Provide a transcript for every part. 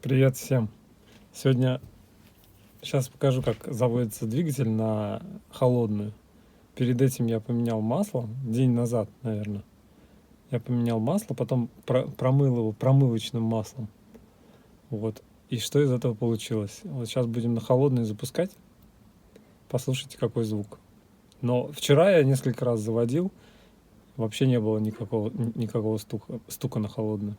Привет всем! Сегодня сейчас покажу, как заводится двигатель на холодную. Перед этим я поменял масло, день назад, наверное. Я поменял масло, потом промыл его промывочным маслом. Вот. И что из этого получилось? Вот сейчас будем на холодную запускать. Послушайте, какой звук. Но вчера я несколько раз заводил, вообще не было никакого стука на холодную.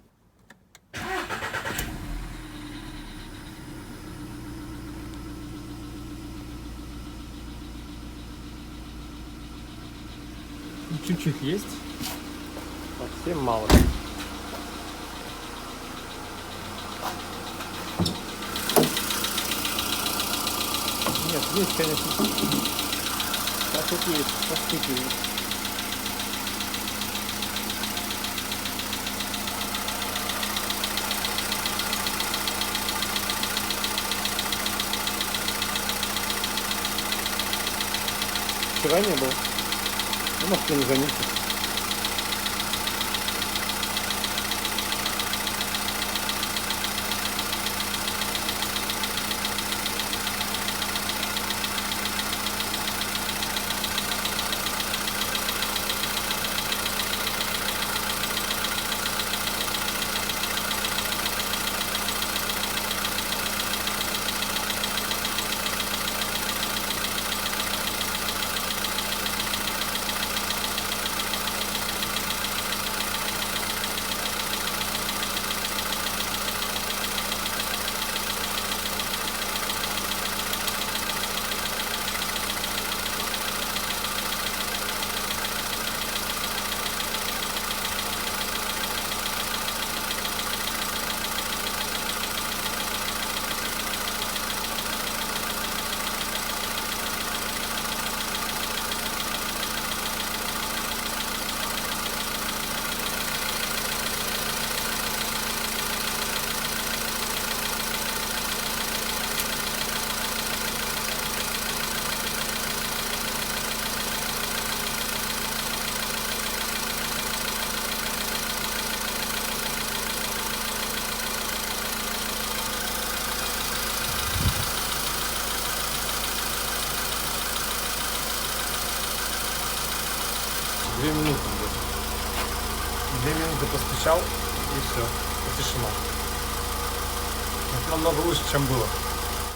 Чуть-чуть есть, совсем мало. Нет, есть, конечно. Так вот есть, постукивает. Вчера не было. Ну, может, я не заметил. Две минуты где-то. 2 минуты постучал и все, и тишина. Это намного лучше, чем было.